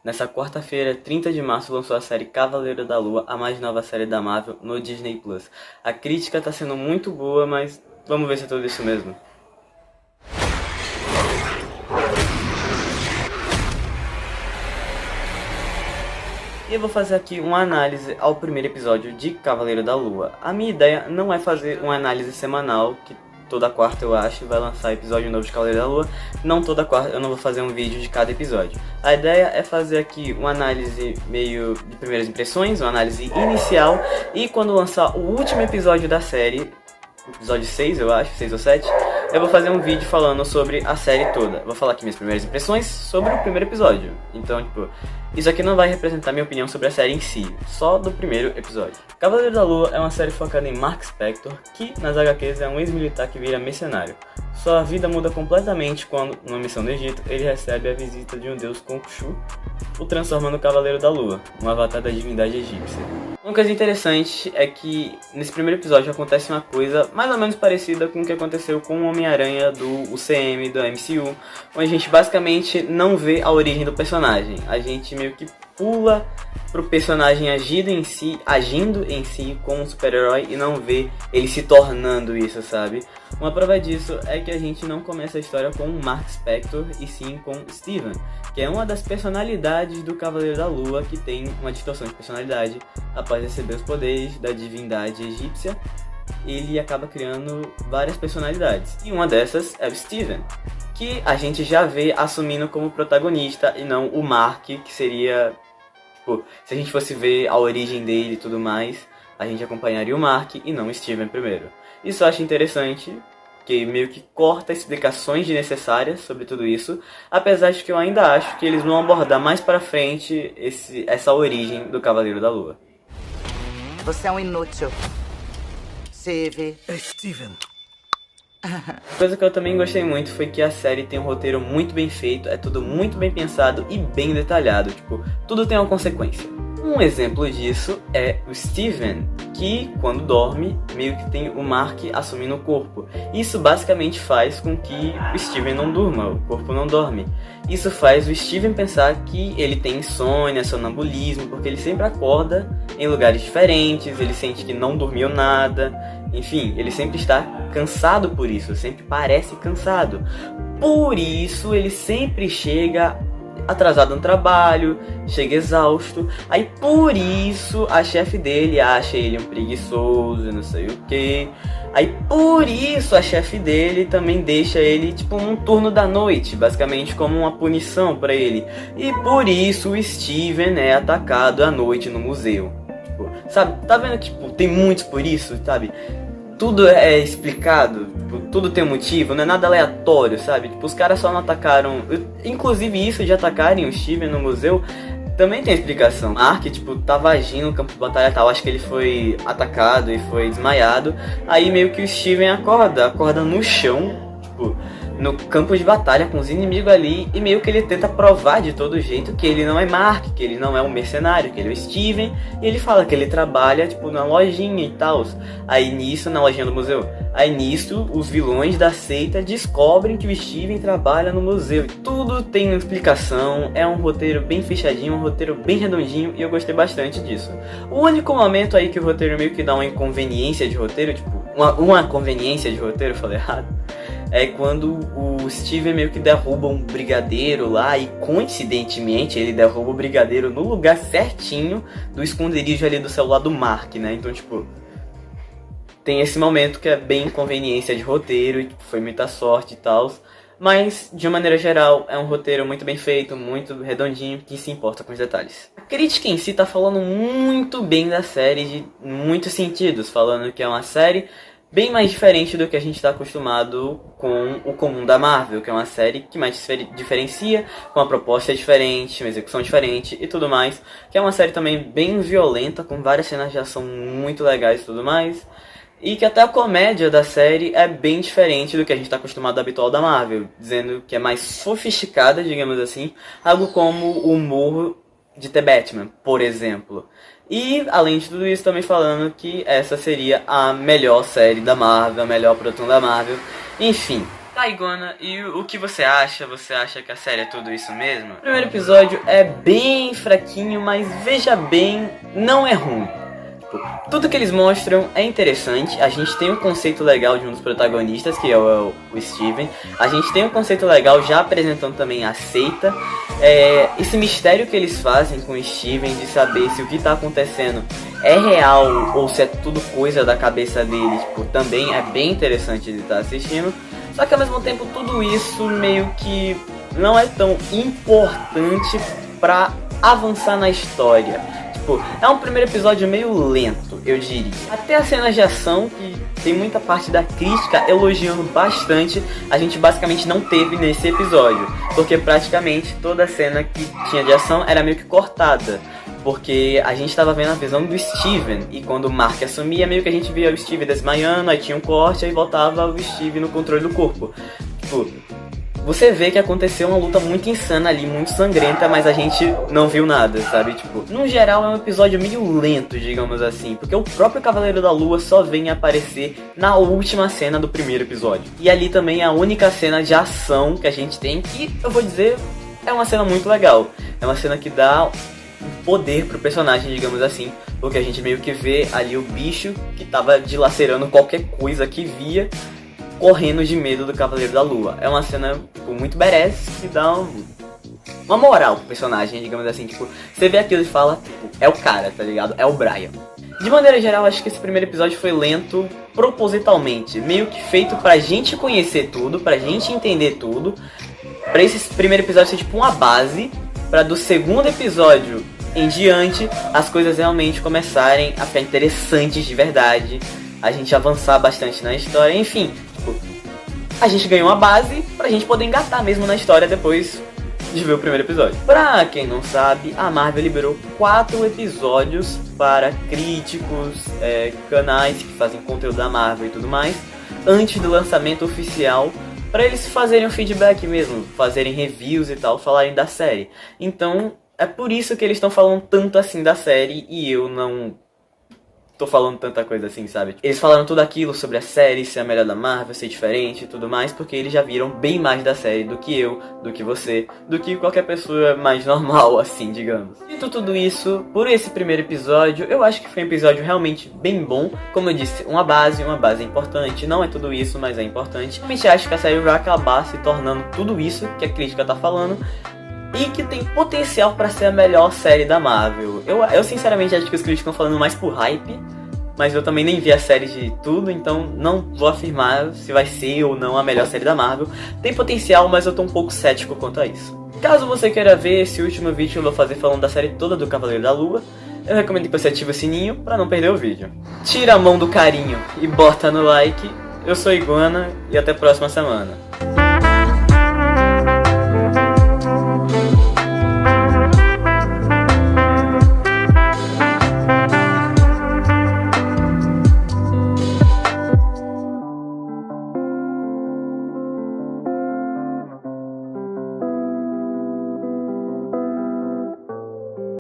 Nessa quarta-feira, 30 de março, lançou a série Cavaleiro da Lua, a mais nova série da Marvel, no Disney Plus. A crítica tá sendo muito boa, mas vamos ver se é tudo isso mesmo. E eu vou fazer aqui uma análise ao primeiro episódio de Cavaleiro da Lua. A minha ideia não é fazer uma análise semanal, que toda quarta eu acho vai lançar episódio novo de Cavaleiro da Lua. Não toda quarta, eu não vou fazer um vídeo de cada episódio. A ideia é fazer aqui uma análise meio de primeiras impressões, uma análise inicial. E quando lançar o último episódio da série, episódio 6 eu acho, 6 ou 7, eu vou fazer um vídeo falando sobre a série toda. Vou falar aqui minhas primeiras impressões sobre o primeiro episódio. Então, tipo, isso aqui não vai representar minha opinião sobre a série em si, só do primeiro episódio. Cavaleiro da Lua é uma série focada em Mark Spector, que nas HQs é um ex-militar que vira mercenário. Sua vida muda completamente quando, numa missão no Egito, ele recebe a visita de um deus Khonshu, o transforma no Cavaleiro da Lua, um avatar da divindade egípcia. Uma coisa interessante é que nesse primeiro episódio acontece uma coisa mais ou menos parecida com o que aconteceu com o Homem-Aranha do UCM, do MCU, onde a gente basicamente não vê a origem do personagem. A gente meio que pula pro personagem agindo em si como um super-herói e não vê ele se tornando isso, sabe? Uma prova disso é que a gente não começa a história com o Mark Spector e sim com Steven, que é uma das personalidades do Cavaleiro da Lua, que tem uma distorção de personalidade após receber os poderes da divindade egípcia. Ele acaba criando várias personalidades, e uma dessas é o Steven, que a gente já vê assumindo como protagonista e não o Mark, que seria, tipo, se a gente fosse ver a origem dele e tudo mais, a gente acompanharia o Mark e não o Steven primeiro. Isso eu acho interessante, que meio que corta explicações desnecessárias sobre tudo isso, apesar de que eu ainda acho que eles vão abordar mais pra frente essa origem do Cavaleiro da Lua. Você é um inútil. Steve. Steven. Coisa que eu também gostei muito foi que a série tem um roteiro muito bem feito, é tudo muito bem pensado e bem detalhado, tipo, tudo tem uma consequência. Um exemplo disso é o Steven, que quando dorme, meio que tem o Mark assumindo o corpo. Isso basicamente faz com que o Steven não durma, o corpo não dorme. Isso faz o Steven pensar que ele tem insônia, sonambulismo, porque ele sempre acorda em lugares diferentes, ele sente que não dormiu nada, enfim, ele sempre está cansado por isso, sempre parece cansado. Por isso ele sempre chega atrasado no trabalho, chega exausto. Aí por isso a chefe dele acha ele um preguiçoso, não sei o que. Aí por isso a chefe dele também deixa ele tipo um turno da noite, basicamente como uma punição pra ele. E por isso o Steven é atacado à noite no museu. Tipo, sabe, tá vendo que tipo, tem muitos por isso, sabe? Tudo é explicado, tudo tem um motivo, não é nada aleatório, sabe? Tipo, os caras só não atacaram. Inclusive isso de atacarem o Steven no museu também tem explicação. Mark, tipo, tava agindo no campo de batalha e tal, acho que ele foi atacado e foi desmaiado. Aí meio que o Steven acorda no chão, tipo, no campo de batalha com os inimigos ali, e meio que ele tenta provar de todo jeito que ele não é Mark, que ele não é um mercenário, que ele é o Steven, e ele fala que ele trabalha, tipo, na lojinha e tal. Aí nisso, na lojinha do museu, aí nisso, os vilões da seita descobrem que o Steven trabalha no museu. Tudo tem uma explicação, é um roteiro bem fechadinho, um roteiro bem redondinho, e eu gostei bastante disso. O único momento aí que o roteiro meio que dá uma inconveniência de roteiro, tipo, uma conveniência de roteiro, eu falei errado, é quando o Steven meio que derruba um brigadeiro lá e coincidentemente ele derruba o brigadeiro no lugar certinho do esconderijo ali do celular do Mark, né? Então, tipo, tem esse momento que é bem inconveniência de roteiro e tipo, foi muita sorte e tal. Mas, de uma maneira geral, é um roteiro muito bem feito, muito redondinho, que se importa com os detalhes. A crítica em si tá falando muito bem da série, de muitos sentidos, falando que é uma série bem mais diferente do que a gente está acostumado com o comum da Marvel, que é uma série que mais diferencia, com uma proposta diferente, uma execução diferente e tudo mais, que é uma série também bem violenta, com várias cenas de ação muito legais e tudo mais, e que até a comédia da série é bem diferente do que a gente está acostumado habitual da Marvel, dizendo que é mais sofisticada, digamos assim, algo como o humor de The Batman, por exemplo. E, além de tudo isso, também falando que essa seria a melhor série da Marvel, a melhor produção da Marvel. Enfim, Tá, Iguana, e o que você acha? Você acha que a série é tudo isso mesmo? O primeiro episódio é bem fraquinho, mas veja bem, não é ruim. Tudo que eles mostram é interessante. A gente tem um conceito legal de um dos protagonistas, que é o Steven. A gente tem um conceito legal já apresentando também a seita. Esse mistério que eles fazem com o Steven de saber se o que está acontecendo é real ou se é tudo coisa da cabeça dele, tipo, também é bem interessante ele estar assistindo. Só que ao mesmo tempo tudo isso meio que não é tão importante pra avançar na história. Tipo, é um primeiro episódio meio lento, eu diria. Até as cenas de ação, que tem muita parte da crítica elogiando bastante, a gente basicamente não teve nesse episódio. Porque praticamente toda a cena que tinha de ação era meio que cortada. Porque a gente tava vendo a visão do Steven, e quando o Mark assumia, meio que a gente via o Steven desmaiando, aí tinha um corte, aí voltava o Steven no controle do corpo. Tipo, você vê que aconteceu uma luta muito insana ali, muito sangrenta, mas a gente não viu nada, sabe? Tipo, no geral é um episódio meio lento, digamos assim, porque o próprio Cavaleiro da Lua só vem aparecer na última cena do primeiro episódio. E ali também é a única cena de ação que a gente tem, que eu vou dizer, é uma cena muito legal. É uma cena que dá poder pro personagem, digamos assim, porque a gente meio que vê ali o bicho que tava dilacerando qualquer coisa que via, correndo de medo do Cavaleiro da Lua. É uma cena, tipo, muito badass, que dá uma moral pro personagem, digamos assim, tipo, você vê aquilo e fala, tipo, é o cara, tá ligado? É o Brian. De maneira geral, acho que esse primeiro episódio foi lento propositalmente, meio que feito pra gente conhecer tudo, pra gente entender tudo, pra esse primeiro episódio ser tipo uma base, pra do segundo episódio em diante as coisas realmente começarem a ficar interessantes de verdade, a gente avançar bastante na história, enfim, tipo, a gente ganhou uma base pra gente poder engatar mesmo na história depois de ver o primeiro episódio. Pra quem não sabe, a Marvel liberou 4 episódios para críticos, canais que fazem conteúdo da Marvel e tudo mais, antes do lançamento oficial, pra eles fazerem o feedback mesmo, fazerem reviews e tal, falarem da série. Então, é por isso que eles estão falando tanto assim da série e eu não tô falando tanta coisa assim, sabe? Eles falaram tudo aquilo sobre a série, ser a melhor da Marvel, ser diferente e tudo mais, porque eles já viram bem mais da série do que eu, do que você, do que qualquer pessoa mais normal, assim, digamos. Dito tudo isso, por esse primeiro episódio, eu acho que foi um episódio realmente bem bom. Como eu disse, uma base é importante, não é tudo isso, mas é importante. Realmente acho que a série vai acabar se tornando tudo isso que a crítica tá falando, e que tem potencial pra ser a melhor série da Marvel. Eu sinceramente acho que os críticos estão falando mais por hype, mas eu também nem vi a série de tudo, então não vou afirmar se vai ser ou não a melhor série da Marvel. Tem potencial, mas eu tô um pouco cético quanto a isso. Caso você queira ver esse último vídeo que eu vou fazer falando da série toda do Cavaleiro da Lua, eu recomendo que você ative o sininho pra não perder o vídeo. Tira a mão do carinho e bota no like. Eu sou Iguana e até a próxima semana.